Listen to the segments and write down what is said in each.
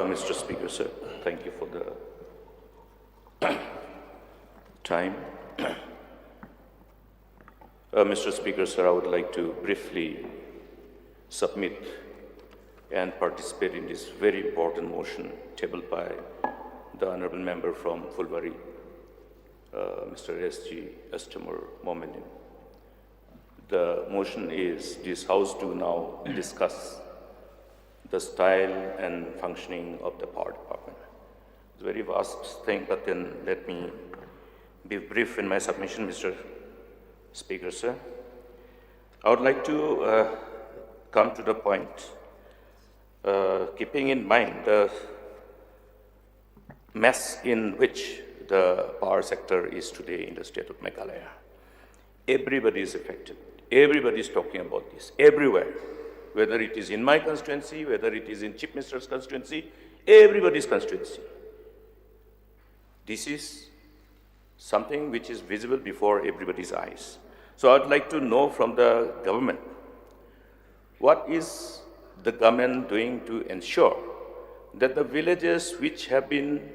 Mr. Speaker, sir, thank you for the time. Mr. Speaker, sir, I would like to briefly submit and participate in this very important motion tabled by the Honorable Member from Fulbari, Mr. S.G. Astamur Mominin. The motion is this House do now discuss the style and functioning of the power department. It's a very vast thing, but then let me be brief in my submission, Mr. Speaker, sir. I would like to come to the point, keeping in mind the mess in which the power sector is today in the state of Meghalaya. Everybody is affected. Everybody is talking about this, everywhere. Whether it is in my constituency, whether it is in Chief Minister's constituency, everybody's constituency. This is something which is visible before everybody's eyes. So I'd like to know from the government, what is the government doing to ensure that the villages which have been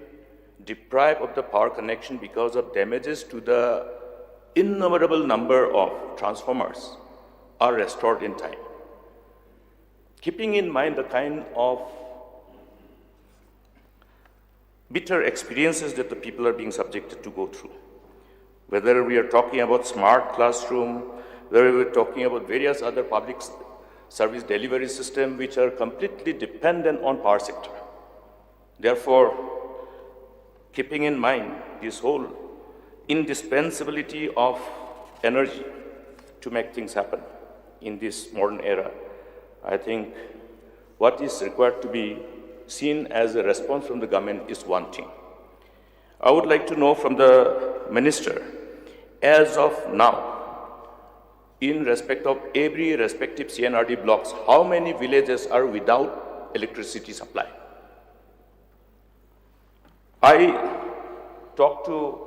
deprived of the power connection because of damages to the innumerable number of transformers are restored in time? Keeping in mind the kind of bitter experiences that the people are being subjected to go through. Whether we are talking about smart classroom, whether we're talking about various other public service delivery systems which are completely dependent on power sector. Therefore, keeping in mind this whole indispensability of energy to make things happen in this modern era, I think what is required to be seen as a response from the government is one thing. I would like to know from the minister, as of now, in respect of every respective CNRD blocks, how many villages are without electricity supply? I talked to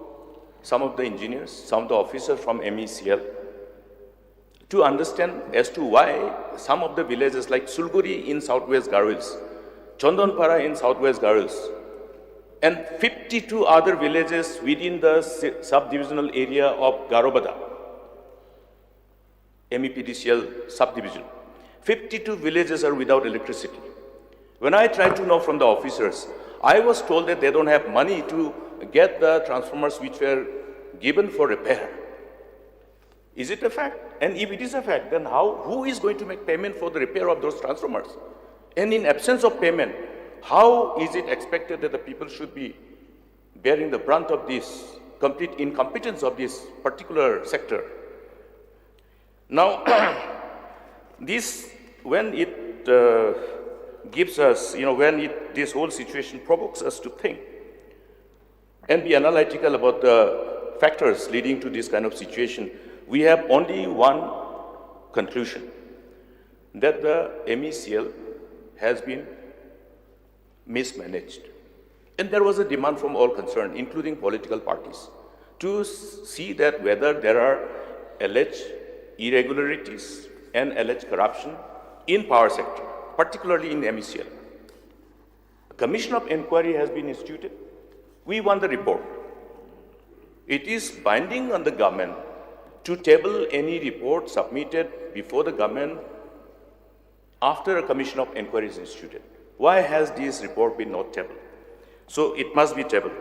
some of the engineers, some of the officers from MECL, to understand as to why some of the villages like Sulguri in southwest Garhwils, Chandanpara in southwest Garhwils, and 52 other villages within the subdivisional area of Garobada, MEPDCL subdivision. 52 villages are without electricity. When I tried to know from the officers, I was told that they don't have money to get the transformers which were given for repair. Is it a fact? And if it is a fact, then who is going to make payment for the repair of those transformers? And in absence of payment, how is it expected that the people should be bearing the brunt of this complete incompetence of this particular sector? Now, this, when it gives us, this whole situation provokes us to think and be analytical about the factors leading to this kind of situation, we have only one conclusion, that the MECL has been mismanaged. And there was a demand from all concerned, including political parties, to see that whether there are alleged irregularities and alleged corruption in power sector, particularly in MECL. A commission of inquiry has been instituted. We want the report. It is binding on the government to table any report submitted before the government after a commission of inquiry is instituted. Why has this report been not tabled? So it must be tabled,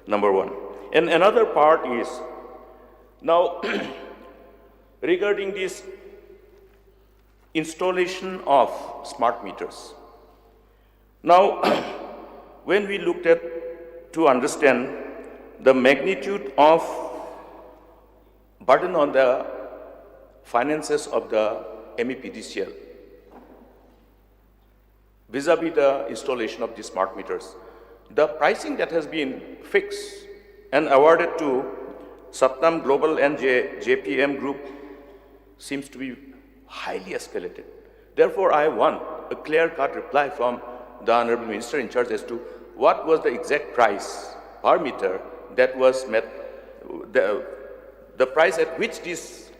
number one. And another part is, now, regarding this installation of smart meters. Now, when we looked at to understand the magnitude of burden on the finances of the MEPDCL vis-a-vis the installation of these smart meters, the pricing that has been fixed and awarded to Satnam Global and JPM Group seems to be highly escalated. Therefore, I want a clear-cut reply from the Honorable Minister in charge as to what was the exact price per meter that was met, the price at which these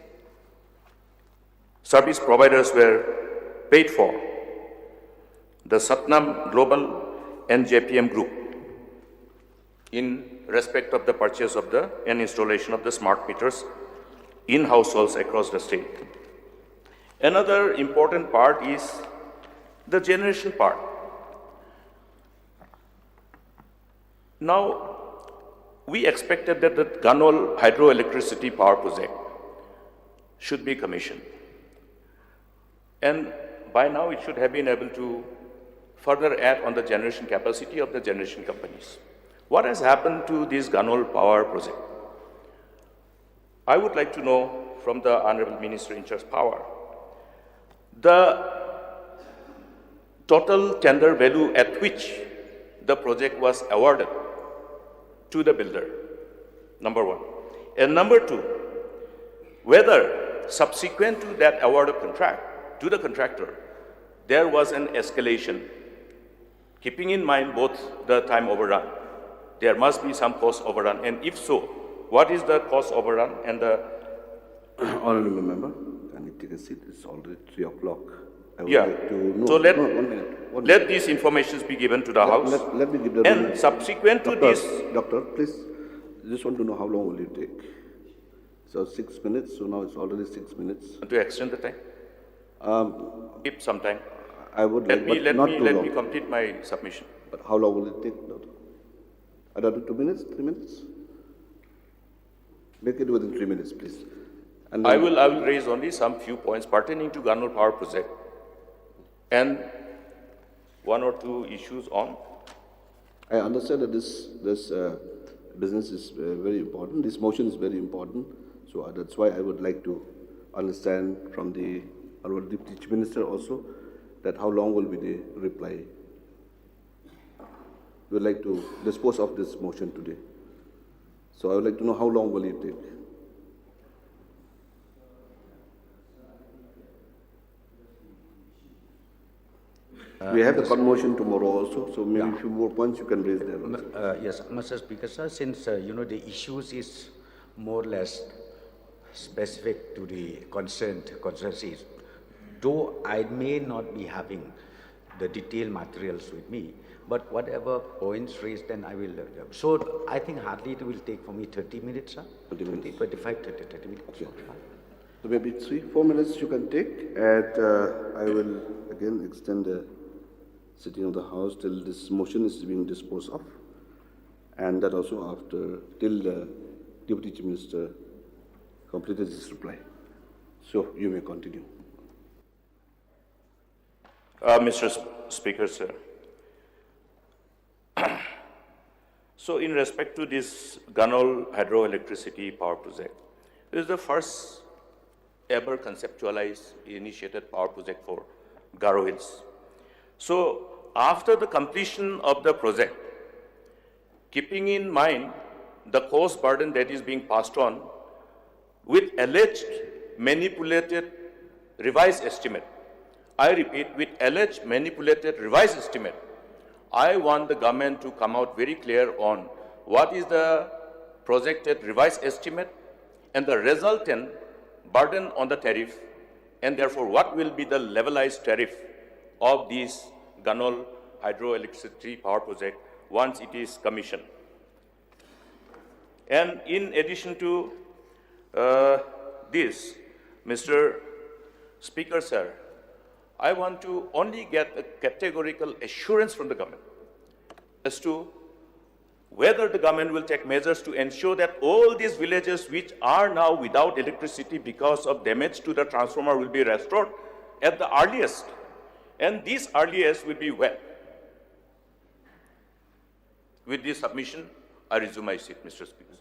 service providers were paid for. The Satnam Global and JPM Group in respect of the purchase of the and installation of the smart meters in households across the state. Another important part is the generation part. Now, we expected that the Ganol hydroelectricity power project should be commissioned. And by now, it should have been able to further add on the generation capacity of the generation companies. What has happened to this Ganol power project? I would like to know from the Honorable Minister in charge of Power, the total tender value at which the project was awarded to the builder, number one. And number two, whether subsequent to that award of contract to the contractor, there was an escalation, keeping in mind both the time overrun. There must be some cost overrun, and if so, what is the cost overrun and the... Honorable member, can you take a seat? It's already 3 o'clock. Yeah. Like to know. So let, no, 1 minute. let these informations be given to the House. Let me give the And subsequent to doctor, this... Doctor, please, I just want to know how long will it take? So 6 minutes, so now it's already 6 minutes. To extend the time? Keep some time. I would Let like, but not too let long. me complete my submission. But how long will it take, doctor? Another 2 minutes, 3 minutes? Make it within 3 minutes, please. And I will raise only some few points pertaining to Ganol Power Project and 1 or 2 issues on. I understand that this business is very important. This motion is very important. So that's why I would like to understand from the Honorable Deputy Chief Minister also that how long will be the reply. We would like to dispose of this motion today. So I would like to know how long will it take. We have the motion tomorrow also, so maybe a few more points you can raise there also. Yes, Mr. Speaker, sir, since the issues is more or less specific to the concerns, though I may not be having the detailed materials with me, but whatever points raised, then I will. So I think hardly it will take for me 30 minutes, sir. 30 minutes. 25, 30 minutes. Okay. So maybe 3-4 minutes you can take, and I will again extend the sitting of the House till this motion is being disposed of, and that also after till the Deputy Chief Minister completed his reply. So you may continue. Mr. Speaker, sir. So in respect to this Ganol hydroelectricity power project, this is the first ever conceptualized, initiated power project for Garo Hills. So after the completion of the project, keeping in mind the cost burden that is being passed on with alleged manipulated revised estimate, I repeat, with alleged manipulated revised estimate, I want the government to come out very clear on what is the projected revised estimate and the resultant burden on the tariff, and therefore what will be the levelized tariff of this Ganol hydroelectricity power project once it is commissioned. And in addition to this, Mr. Speaker, sir, I want to only get a categorical assurance from the government as to whether the government will take measures to ensure that all these villages which are now without electricity because of damage to the transformer will be restored at the earliest. And this earliest will be when? With this submission, I resume my seat, Mr. Speaker.